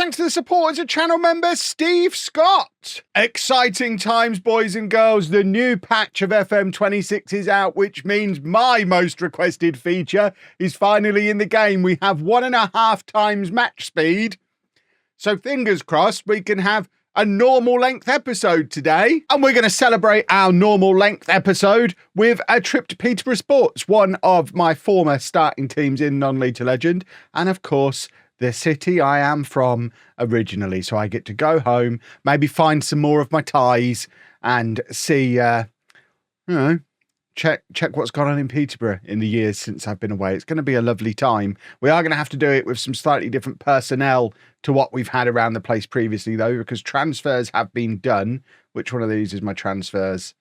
thanks to the support as a channel member, Steve Scott. Exciting times, boys and girls. The new patch of FM26 is out, which means my most requested feature is finally in the game. We have 1.5 times match speed. So fingers crossed we can have a normal length episode today. And we're going to celebrate our normal length episode with a trip to Peterborough Sports, one of my former starting teams in Non-League to Legend. And of course, the city I am from originally. So I get to go home, maybe find some more of my ties and see, check what's gone on in Peterborough in the years since I've been away. It's going to be a lovely time. We are going to have to do it with some slightly different personnel to what we've had around the place previously, though, because transfers have been done. Which one of these is my transfers?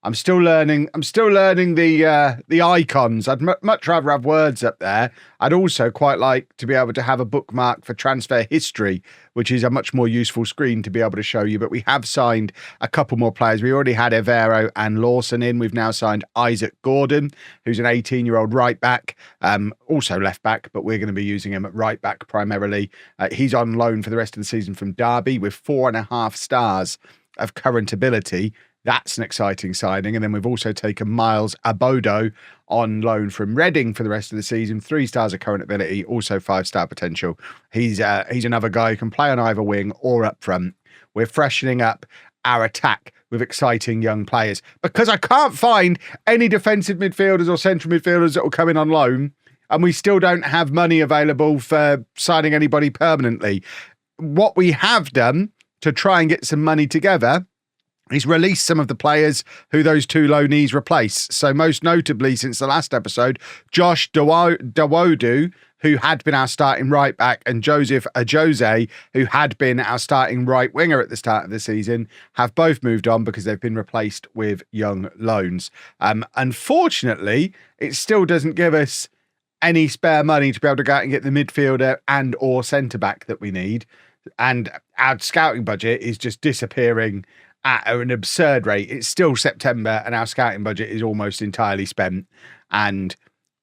I'm still learning the icons. I'd much rather have words up there. I'd also quite like to be able to have a bookmark for transfer history, which is a much more useful screen to be able to show you. But we have signed a couple more players. We already had Evero and Lawson in. We've now signed Isaac Gordon, who's an 18-year-old right back, also left back, but we're going to be using him at right back primarily. He's on loan for the rest of the season from Derby with 4.5 stars of current ability. That's an exciting signing. And then we've also taken Miles Abodo on loan from Reading for the rest of the season. 3 stars of current ability, also 5-star potential. He's another guy who can play on either wing or up front. We're freshening up our attack with exciting young players because I can't find any defensive midfielders or central midfielders that will come in on loan. And we still don't have money available for signing anybody permanently. What we have done to try and get some money together, he's released some of the players who those 2 loanees replace. So most notably since the last episode, Josh Dawodu, who had been our starting right back, and Joseph Ajose, who had been our starting right winger at the start of the season, have both moved on because they've been replaced with young loans. Unfortunately, it still doesn't give us any spare money to be able to go out and get the midfielder and or centre-back that we need. And our scouting budget is just disappearing at an absurd rate. It's still September and our scouting budget is almost entirely spent. And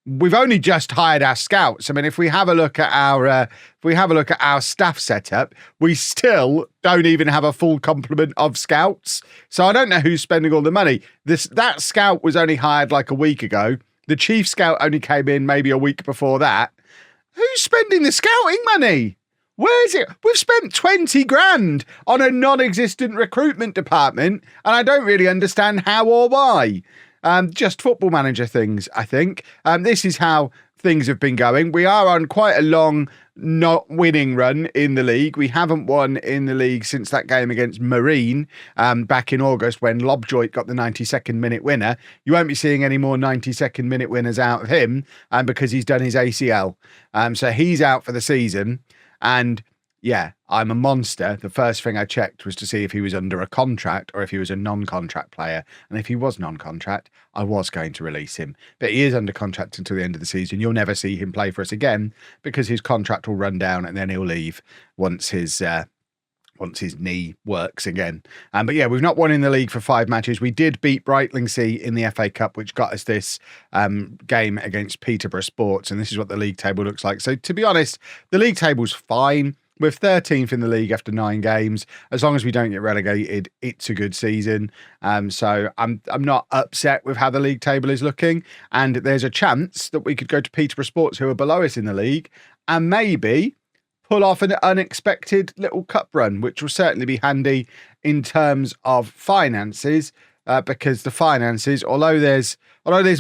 we've only just hired our scouts. I mean, if we have a look at our staff setup, we still don't even have a full complement of scouts. So I don't know who's spending all the money. That scout was only hired like a week ago. The chief scout only came in maybe a week before that. Who's spending the scouting money? Where is it? We've spent 20 grand on a non-existent recruitment department, and I don't really understand how or why. Just Football Manager things, I think. This is how things have been going. We are on quite a long not winning run in the league. We haven't won in the league since that game against Marine back in August when Lobjoit got the 92nd minute winner. You won't be seeing any more 92nd minute winners out of him because he's done his ACL. So he's out for the season. And yeah, I'm a monster. The first thing I checked was to see if he was under a contract or if he was a non-contract player. And if he was non-contract, I was going to release him. But he is under contract until the end of the season. You'll never see him play for us again because his contract will run down and then he'll leave once his knee works again. But yeah, we've not won in the league for 5 matches. We did beat Brightlingsea in the FA Cup, which got us this game against Peterborough Sports. And this is what the league table looks like. So to be honest, the league table's fine. We're 13th in the league after 9 games. As long as we don't get relegated, it's a good season. So I'm not upset with how the league table is looking. And there's a chance that we could go to Peterborough Sports, who are below us in the league, and maybe pull off an unexpected little cup run, which will certainly be handy in terms of finances, because the finances, although there's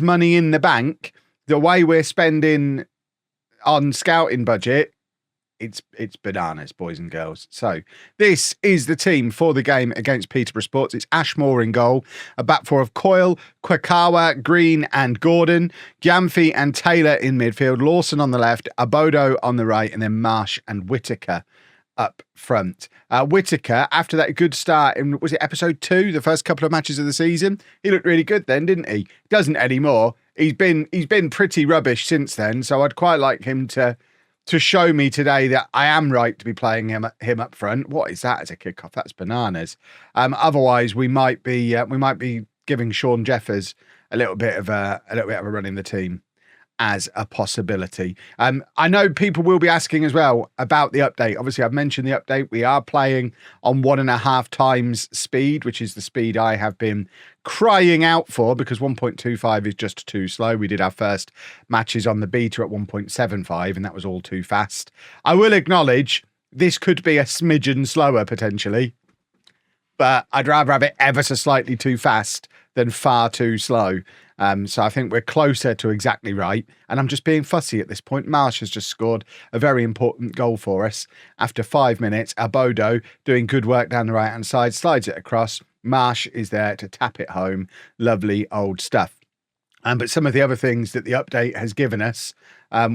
money in the bank, the way we're spending on scouting budget, it's bananas, boys and girls. So this is the team for the game against Peterborough Sports. It's Ashmore in goal, a back four of Coyle, Kwakawa, Green and Gordon, Gyamfi and Taylor in midfield, Lawson on the left, Abodo on the right, and then Marsh and Whitaker up front. Whitaker, after that good start in, was it episode 2, the first couple of matches of the season, he looked really good then, didn't he? Doesn't anymore. He's been pretty rubbish since then, so I'd quite like him to show me today that I am right to be playing him up front. What is that as a kickoff? That's bananas. Otherwise, we might be giving Sean Jeffers a little bit of a run in the team. as a possibility. I know people will be asking as well about the update. Obviously, I've mentioned the update. We are playing on 1.5 times speed, which is the speed I have been crying out for, because 1.25 is just too slow. We did our first matches on the beta at 1.75, and that was all too fast. I will acknowledge this could be a smidgen slower potentially, but I'd rather have it ever so slightly too fast than far too slow. So I think we're closer to exactly right. And I'm just being fussy at this point. Marsh has just scored a very important goal for us. After 5 minutes, Abodo doing good work down the right-hand side, slides it across. Marsh is there to tap it home. Lovely old stuff. But some of the other things that the update has given us,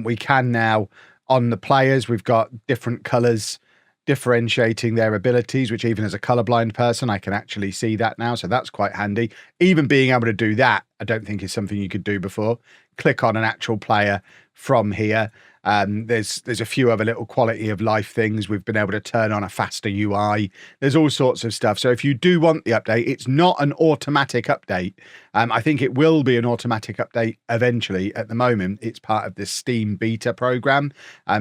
we can now, on the players, we've got different colours differentiating their abilities, which even as a colourblind person, I can actually see that now. So that's quite handy. Even being able to do that, I don't think is something you could do before. Click on an actual player from here. There's a few other little quality of life things. We've been able to turn on a faster UI. There's all sorts of stuff. So if you do want the update, it's not an automatic update. I think it will be an automatic update eventually. At the moment, it's part of the Steam beta program.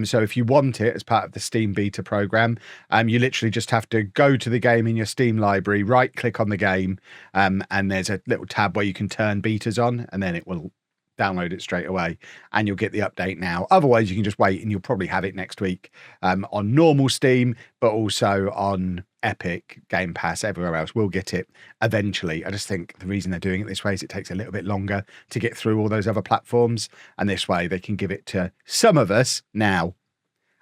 So if you want it as part of the Steam beta program, you literally just have to go to the game in your Steam library, right click on the game, and there's a little tab where you can turn betas on, and then it will download it straight away and you'll get the update now. Otherwise, you can just wait and you'll probably have it next week on normal Steam, but also on Epic, Game Pass, everywhere else. We'll get it eventually. I just think the reason they're doing it this way is it takes a little bit longer to get through all those other platforms, and this way they can give it to some of us now.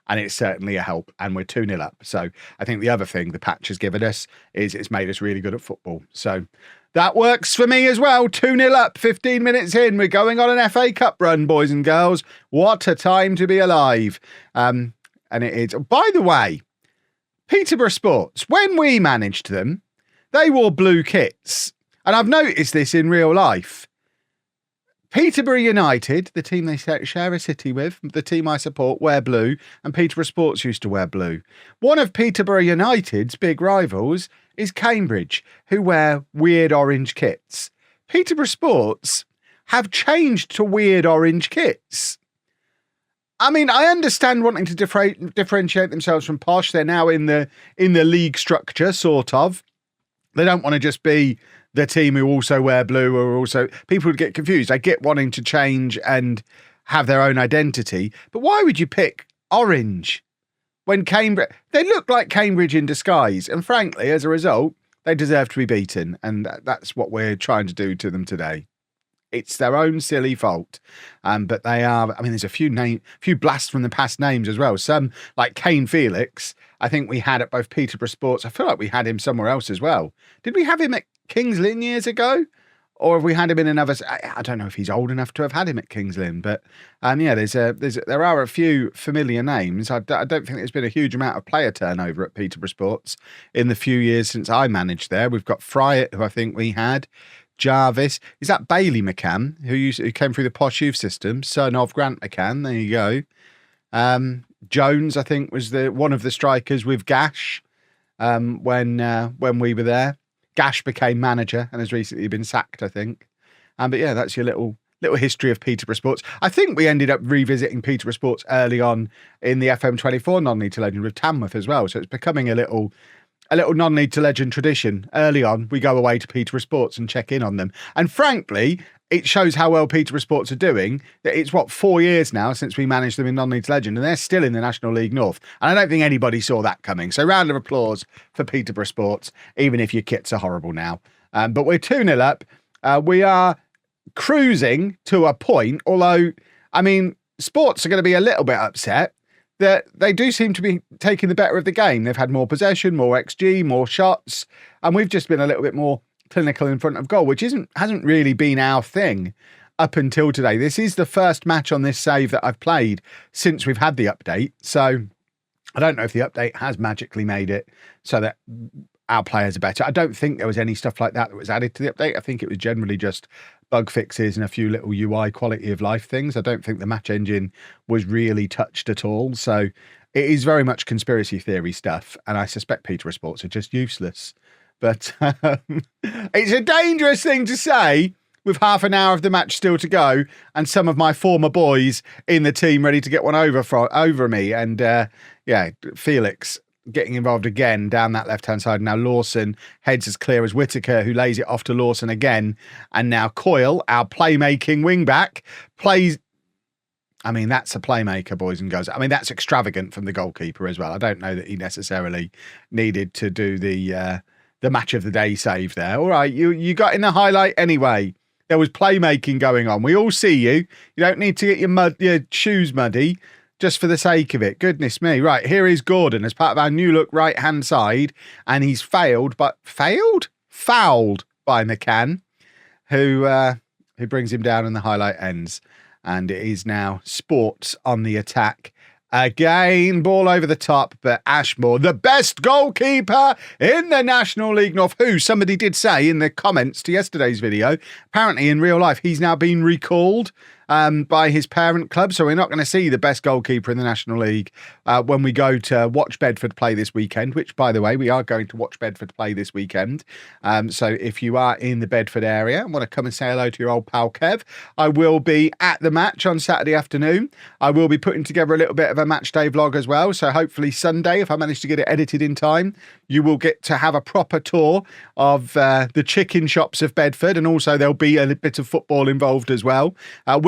And it's certainly a help, and we're 2-0 up. So I think the other thing the patch has given us is it's made us really good at football. So that works for me as well. 2-0 up, 15 minutes in. We're going on an FA Cup run, boys and girls. What a time to be alive. And it is. By the way, Peterborough Sports, when we managed them, they wore blue kits. And I've noticed this in real life. Peterborough United, the team they share a city with, the team I support, wear blue, and Peterborough Sports used to wear blue. One of Peterborough United's big rivals is Cambridge, who wear weird orange kits. Peterborough Sports have changed to weird orange kits. I mean, I understand wanting to differentiate themselves from Posh. They're now in the league structure, sort of. They don't want to just be the team who also wear blue, or also people would get confused. I get wanting to change and have their own identity, but why would you pick orange when Cambridge? They look like Cambridge in disguise, and frankly, as a result, they deserve to be beaten, and that's what we're trying to do to them today. It's their own silly fault, but they are. I mean, there's a few blasts from the past names as well. Some like Kane Felix, I think we had at both Peterborough Sports. I feel like we had him somewhere else as well. Did we have him at Kings Lynn years ago, or have we had him in another? I don't know if he's old enough to have had him at Kings Lynn, but yeah, there are a few familiar names. I don't think there's been a huge amount of player turnover at Peterborough Sports in the few years since I managed there. We've got Fryatt, who I think we had. Jarvis, is that Bailey McCann, who came through the Posh Youth system, son of Grant McCann? There you go. Jones, I think, was one of the strikers with Gash when we were there. Gash became manager and has recently been sacked, I think. But yeah, that's your little history of Peterborough Sports. I think we ended up revisiting Peterborough Sports early on in the FM24 non-league to legend with Tamworth as well. So it's becoming a little non-league to legend tradition. Early on, we go away to Peterborough Sports and check in on them. And frankly, it shows how well Peterborough Sports are doing. It's 4 years now since we managed them in non-league to legend, and they're still in the National League North. And I don't think anybody saw that coming. So round of applause for Peterborough Sports, even if your kits are horrible now. But we're 2-0 up. We are cruising to a point, although, I mean, Sports are going to be a little bit upset that they do seem to be taking the better of the game. They've had more possession, more XG, more shots, and we've just been a little bit more clinical in front of goal, which hasn't really been our thing up until today. This is the first match on this save that I've played since we've had the update, so I don't know if the update has magically made it so that our players are better. I don't think there was any stuff like that was added to the update. I think it was generally just bug fixes and a few little UI quality of life things. I don't think the match engine was really touched at all. So it is very much conspiracy theory stuff. And I suspect Peterborough Sports are just useless. But it's a dangerous thing to say with half an hour of the match still to go, and some of my former boys in the team ready to get one over me. And yeah, Felix getting involved again down that left-hand side. Now Lawson heads as clear as Whittaker, who lays it off to Lawson again. And now Coyle, our playmaking wing-back, plays... I mean, that's a playmaker, boys and girls. I mean, that's extravagant from the goalkeeper as well. I don't know that he necessarily needed to do the match of the day save there. All right, you got in the highlight anyway. There was playmaking going on. We all see you. You don't need to get your shoes muddy just for the sake of it. Goodness me. Right, here is Gordon as part of our new look right-hand side, and he's fouled by McCann, who brings him down and the highlight ends. And it is now Sports on the attack. Again, ball over the top, but Ashmore, the best goalkeeper in the National League North, who somebody did say in the comments to yesterday's video, apparently in real life, he's now been recalled by his parent club. So we're not going to see the best goalkeeper in the National League when we go to watch Bedford play this weekend, which, by the way, we are going to watch Bedford play this weekend. So if you are in the Bedford area and want to come and say hello to your old pal Kev, I will be at the match on Saturday afternoon. I will be putting together a little bit of a match day vlog as well. So hopefully Sunday, if I manage to get it edited in time, you will get to have a proper tour of the chicken shops of Bedford. And also there'll be a bit of football involved as well.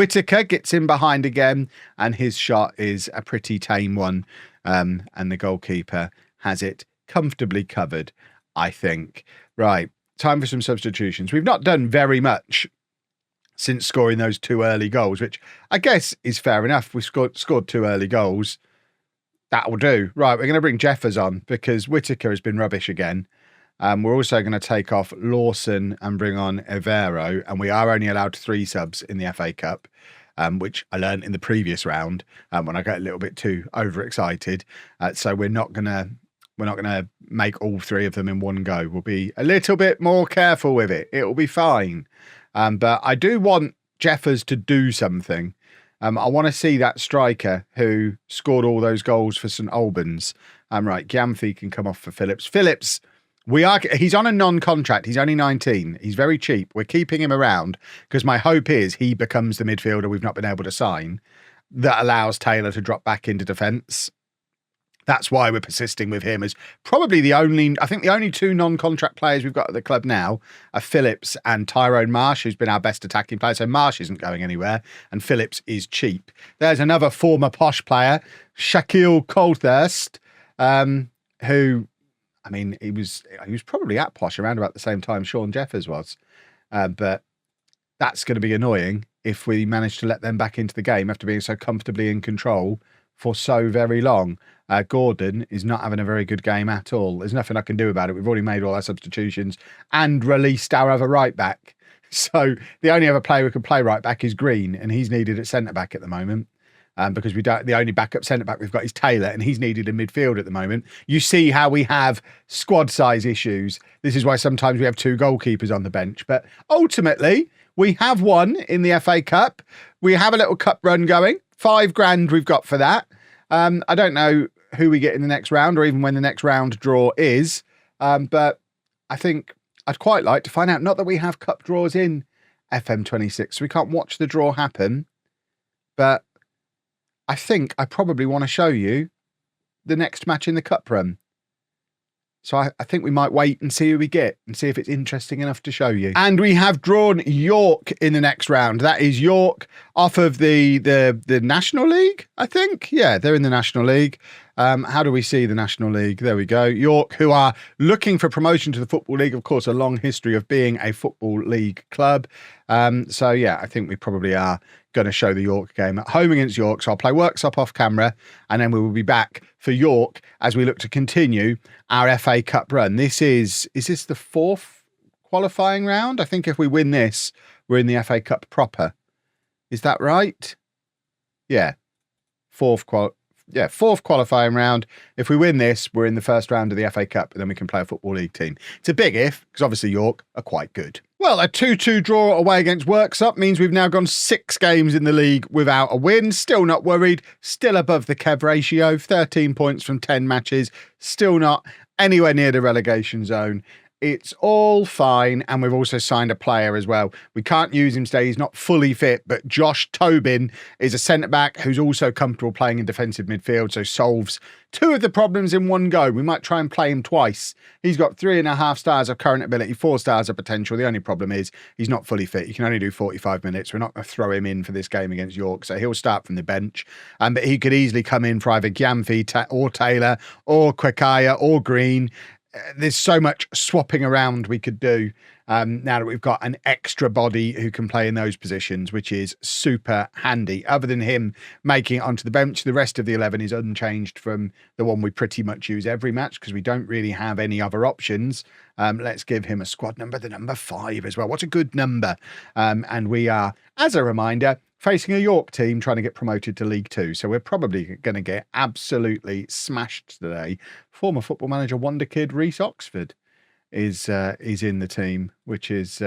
Whittaker gets in behind again, and his shot is a pretty tame one. And the goalkeeper has it comfortably covered, I think. Right, time for some substitutions. We've not done very much since scoring those 2 early goals, which I guess is fair enough. We scored 2 early goals. That will do. Right, we're going to bring Jeffers on because Whittaker has been rubbish again. We're also going to take off Lawson and bring on Evero, and we are only allowed 3 subs in the FA Cup, which I learned in the previous round when I got a little bit too overexcited. So we're not gonna make all 3 of them in one go. We'll be a little bit more careful with it. It will be fine. But I do want Jeffers to do something. I want to see that striker who scored all those goals for St Albans. Right, Gyamfi can come off for Phillips. Phillips, he's on a non-contract. He's only 19. He's very cheap. We're keeping him around because my hope is he becomes the midfielder we've not been able to sign that allows Taylor to drop back into defence. That's why we're persisting with him as probably the only 2 non-contract players we've got at the club now are Phillips and Tyrone Marsh, who's been our best attacking player. So Marsh isn't going anywhere and Phillips is cheap. There's another former Posh player, Shaquille Coldthirst, who, I mean, he was probably at Posh around about the same time Sean Jeffers was. But that's going to be annoying if we manage to let them back into the game after being so comfortably in control for so very long. Gordon is not having a very good game at all. There's nothing I can do about it. We've already made all our substitutions and released our other right back. So the only other player who can play right back is Green, and he's needed at centre back at the moment. Because the only backup centre back we've got is Taylor, and he's needed in midfield at the moment. You see how we have squad size issues. This is why sometimes we have 2 goalkeepers on the bench. But ultimately, we have won in the FA Cup. We have a little cup run going. $5,000 we've got for that. I don't know who we get in the next round or even when the next round draw is. But I think I'd quite like to find out, not that we have cup draws in FM26, so we can't watch the draw happen. But I think I probably want to show you the next match in the cup run. So I think we might wait and see who we get and see if it's interesting enough to show you. And we have drawn York in the next round. That is York off of the National League, I think. Yeah, they're in the National League. How do we see the National League? There we go. York, who are looking for promotion to the Football League. Of course, a long history of being a Football League club. So, yeah, I think we probably are going to show the York game at home against York. So I'll play Worksop off camera, and then we will be back for York as we look to continue our FA Cup run. Is this the 4th qualifying round? I think if we win this, we're in the FA Cup proper. Is that right? Yeah. 4th qualifying round. If we win this, we're in the first round of the FA Cup, and then we can play a Football League team. It's a big if, because obviously York are quite good. Well, a 2-2 draw away against Worksop means we've now gone 6 games in the league without a win. Still not worried. Still above the Kev ratio. 13 points from 10 matches. Still not anywhere near the relegation zone. It's all fine. And we've also signed a player as well. We can't use him today. He's not fully fit, but Josh Tobin is a centre-back who's also comfortable playing in defensive midfield, so solves two of the problems in one go. We might try and play him twice. He's got 3.5 stars of current ability, 4 stars of potential. The only problem is he's not fully fit. He can only do 45 minutes. We're not going to throw him in for this game against York, so he'll start from the bench. But he could easily come in for either Gyamfi or Taylor or Kwekaya or Green. There's so much swapping around we could do now that we've got an extra body who can play in those positions, which is super handy. Other than him making it onto the bench, the rest of the 11 is unchanged from the one we pretty much use every match because we don't really have any other options. Let's give him a squad number, the number 5 as well. What's a good number? And we are, as a reminder, facing a York team trying to get promoted to League Two. So we're probably going to get absolutely smashed today. Former football manager wonder kid Reece Oxford is in the team, which is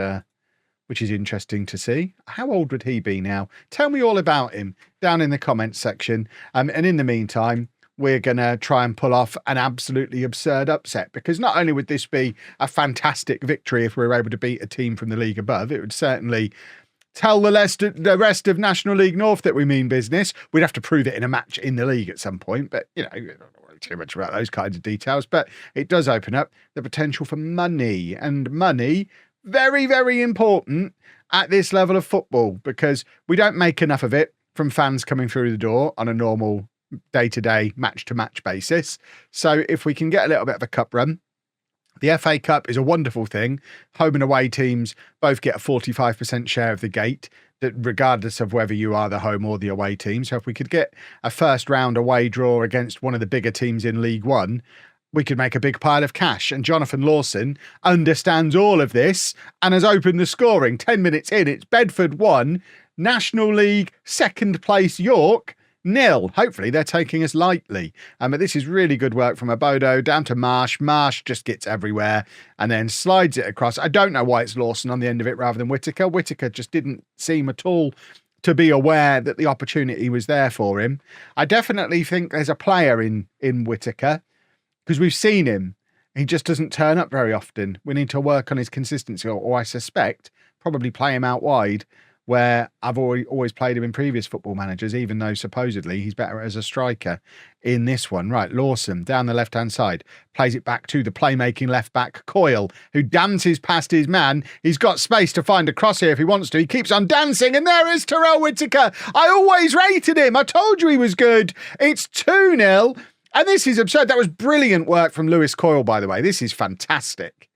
interesting to see. How old would he be now? Tell me all about him down in the comments section. And in the meantime, we're going to try and pull off an absolutely absurd upset, because not only would this be a fantastic victory if we were able to beat a team from the league above, it would certainly tell the rest of National League North that we mean business. We'd have to prove it in a match in the league at some point, but, you know, I don't worry too much about those kinds of details. But it does open up the potential for money, and money, very, very important at this level of football, because we don't make enough of it from fans coming through the door on a normal day-to-day, match-to-match basis. So if we can get a little bit of a cup run, the FA Cup is a wonderful thing. Home and away teams both get a 45% share of the gate, that regardless of whether you are the home or the away team. So if we could get a first round away draw against one of the bigger teams in League One, we could make a big pile of cash. And Jonathan Lawson understands all of this and has opened the scoring. 10 minutes in, it's Bedford 1, National League second place York 0. Hopefully they're taking us lightly. But this is really good work from Abodo down to Marsh. Marsh just gets everywhere and then slides it across. I don't know why it's Lawson on the end of it rather than Whittaker. Whittaker just didn't seem at all to be aware that the opportunity was there for him. I definitely think there's a player in Whittaker, because we've seen him. He just doesn't turn up very often. We need to work on his consistency, or I suspect probably play him out wide, where I've always played him in previous football managers, even though supposedly he's better as a striker in this one. Right, Lawson down the left-hand side, plays it back to the playmaking left-back Coyle, who dances past his man. He's got space to find a cross here if he wants to. He keeps on dancing, and there is Terrell Whittaker. I always rated him. I told you he was good. It's 2-0, and this is absurd. That was brilliant work from Lewis Coyle, by the way. This is fantastic.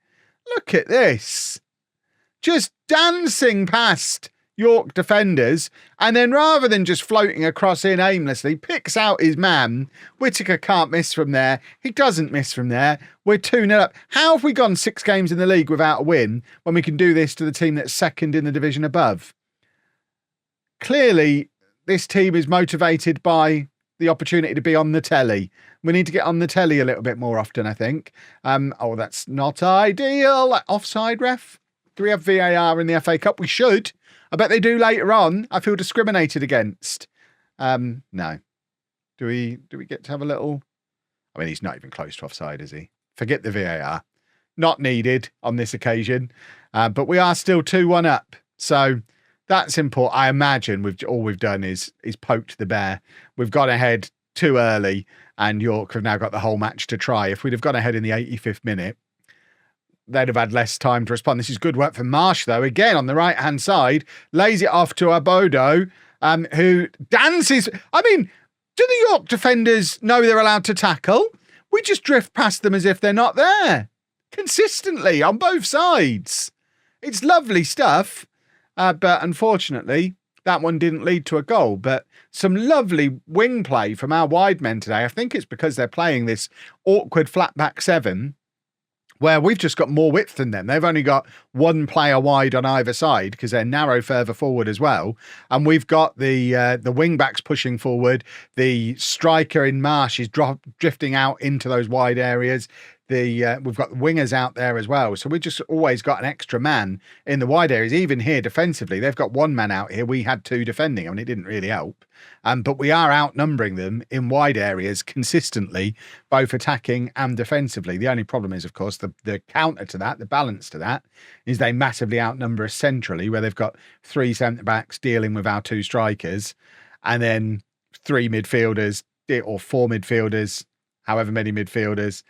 Look at this. Just dancing past York defenders, and then rather than just floating across in aimlessly, picks out his man. Whittaker can't miss from there. He doesn't miss from there. We're 2-0 up. How have we gone 6 games in the league without a win when we can do this to the team that's second in the division above? Clearly, this team is motivated by the opportunity to be on the telly. We need to get on the telly a little bit more often, I think. Oh, that's not ideal. Offside ref? Do we have VAR in the FA Cup? We should. I bet they do later on. I feel discriminated against. No. Do we get to have a little? I mean, he's not even close to offside, is he? Forget the VAR. Not needed on this occasion. But we are still 2-1 up. So that's important. I imagine all we've done is poked the bear. We've gone ahead too early, and York have now got the whole match to try. If we'd have gone ahead in the 85th minute, they'd have had less time to respond. This is good work from Marsh, though. Again, on the right-hand side, lays it off to Abodo, who dances. I mean, do the York defenders know they're allowed to tackle? We just drift past them as if they're not there. Consistently, on both sides. It's lovely stuff. But unfortunately, that one didn't lead to a goal. But some lovely wing play from our wide men today. I think it's because they're playing this awkward flat-back 7, where we've just got more width than them. They've only got one player wide on either side because they're narrow further forward as well. And we've got the wing backs pushing forward. The striker in Marsh is drifting out into those wide areas. we've got the wingers out there as well. So we've just always got an extra man in the wide areas. Even here defensively, they've got one man out here. We had two defending. I mean, it didn't really help. But we are outnumbering them in wide areas consistently, both attacking and defensively. The only problem is, of course, the counter to that, the balance to that, is they massively outnumber us centrally, where they've got 3 centre-backs dealing with our 2 strikers, and then 3 midfielders or 4 midfielders, however many midfielders,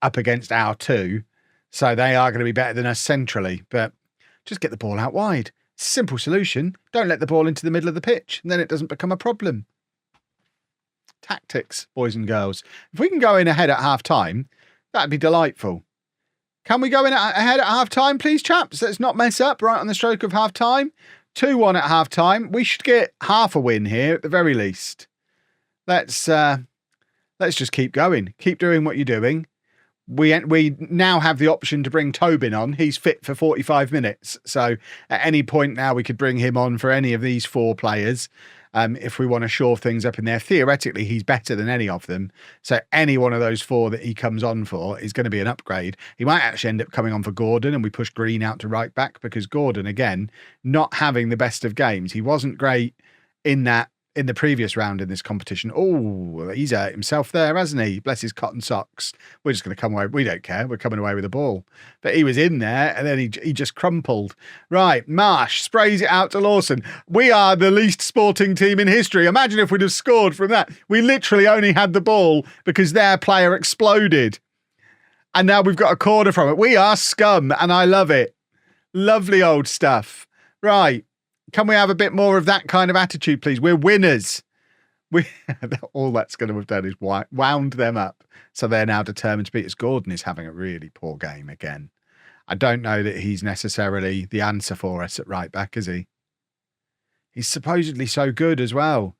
up against our 2. So they are going to be better than us centrally. But just get the ball out wide. Simple solution. Don't let the ball into the middle of the pitch, and then it doesn't become a problem. Tactics, boys and girls. If we can go in ahead at half-time, that'd be delightful. Can we go in ahead at half-time, please, chaps? Let's not mess up right on the stroke of half-time. 2-1 at half-time. We should get half a win here at the very least. Let's just keep going. Keep doing what you're doing. We now have the option to bring Tobin on. He's fit for 45 minutes. So at any point now, we could bring him on for any of these 4 players. If we want to shore things up in there. Theoretically, he's better than any of them. So any one of those 4 that he comes on for is going to be an upgrade. He might actually end up coming on for Gordon, and we push Green out to right back, because Gordon, again, not having the best of games. He wasn't great in the previous round in this competition. Oh, he's hurt himself there, hasn't he? Bless his cotton socks. We're just going to come away. We don't care. We're coming away with the ball. But he was in there, and then he just crumpled. Right, Marsh sprays it out to Lawson. We are the least sporting team in history. Imagine if we'd have scored from that. We literally only had the ball because their player exploded. And now we've got a corner from it. We are scum, and I love it. Lovely old stuff. Right. Can we have a bit more of that kind of attitude, please? We're winners. All that's going to have done is wound them up. So they're now determined to beat us. Gordon is having a really poor game again. I don't know that he's necessarily the answer for us at right back, is he? He's supposedly so good as well.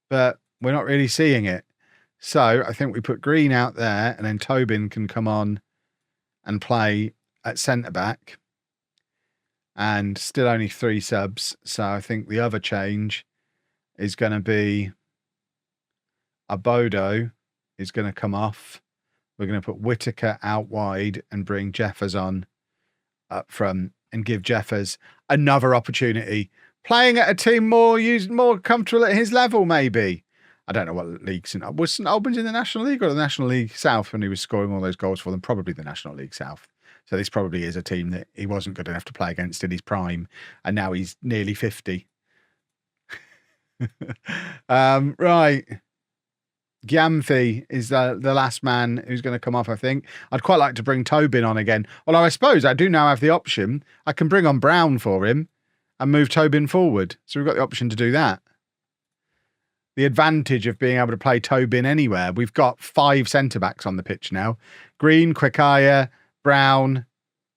But we're not really seeing it. So I think we put Green out there, and then Tobin can come on and play at centre-back. And still only 3 subs. So I think the other change is going to be Abodo is going to come off. We're going to put Whittaker out wide and bring Jeffers on up front and give Jeffers another opportunity. Playing at a team more comfortable at his level, maybe. I don't know what league. Was St Albans in the National League or the National League South when he was scoring all those goals for them? Probably the National League South. So this probably is a team that he wasn't good enough to play against in his prime, and now he's nearly 50. Right. Gyamfi is the last man who's going to come off, I think. I'd quite like to bring Tobin on again. Although I suppose I do now have the option. I can bring on Brown for him and move Tobin forward. So we've got the option to do that. The advantage of being able to play Tobin anywhere. We've got 5 centre-backs on the pitch now. Green, Quickire, Brown,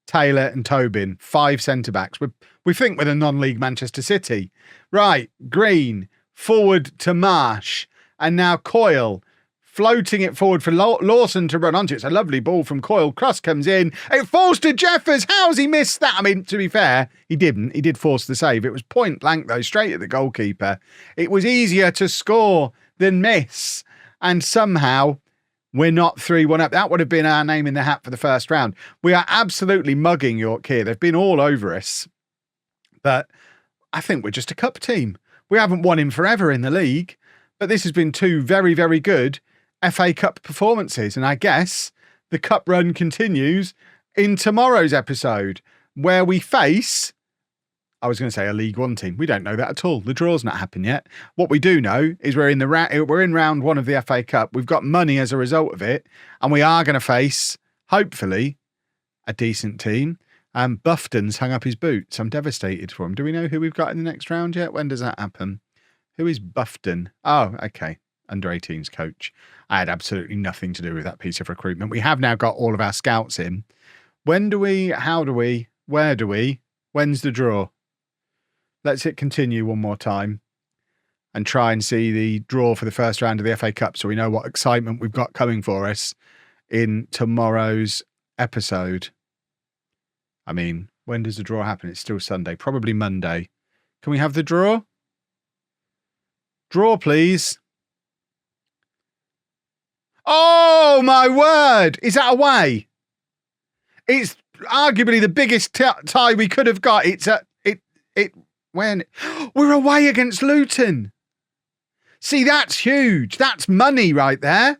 Taylor and Tobin. 5 centre-backs. We think we're the non-league Manchester City. Right, Green, forward to Marsh. And now Coyle, floating it forward for Lawson to run onto. It's a lovely ball from Coyle. Cross comes in. It falls to Jeffers. How's he missed that? I mean, to be fair, he didn't. He did force the save. It was point blank, though, straight at the goalkeeper. It was easier to score than miss. And somehow we're not 3-1 up. That would have been our name in the hat for the first round. We are absolutely mugging York here. They've been all over us. But I think we're just a cup team. We haven't won in forever in the league. But this has been 2 very, very good FA Cup performances. And I guess the cup run continues in tomorrow's episode, where we face, I was going to say a League One team. We don't know that at all. The draw's not happened yet. What we do know is we're in round 1 of the FA Cup. We've got money as a result of it. And we are going to face, hopefully, a decent team. Bufton's hung up his boots. I'm devastated for him. Do we know who we've got in the next round yet? When does that happen? Who is Bufton? Oh, okay. Under 18s coach. I had absolutely nothing to do with that piece of recruitment. We have now got all of our scouts in. When do we? How do we? Where do we? When's the draw? Let's hit continue one more time and try and see the draw for the first round of the FA Cup so we know what excitement we've got coming for us in tomorrow's episode. I mean, when does the draw happen? It's still Sunday, probably Monday. Can we have the draw? Draw, please. Oh, my word. Is that away? It's arguably the biggest tie we could have got. When we're away against Luton. See, that's huge. That's money right there.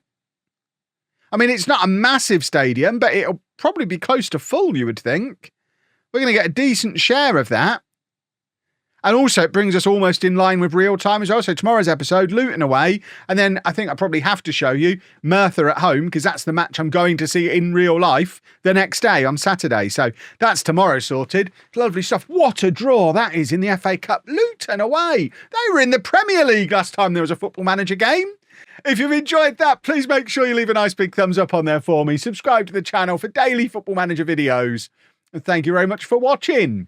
I mean, it's not a massive stadium, but it'll probably be close to full, you would think. We're going to get a decent share of that. And also, it brings us almost in line with real time as well. So tomorrow's episode, Luton away. And then I think I probably have to show you Merthyr at home, because that's the match I'm going to see in real life the next day on Saturday. So that's tomorrow sorted. Lovely stuff. What a draw that is in the FA Cup. Luton away. They were in the Premier League last time there was a Football Manager game. If you've enjoyed that, please make sure you leave a nice big thumbs up on there for me. Subscribe to the channel for daily Football Manager videos. And thank you very much for watching.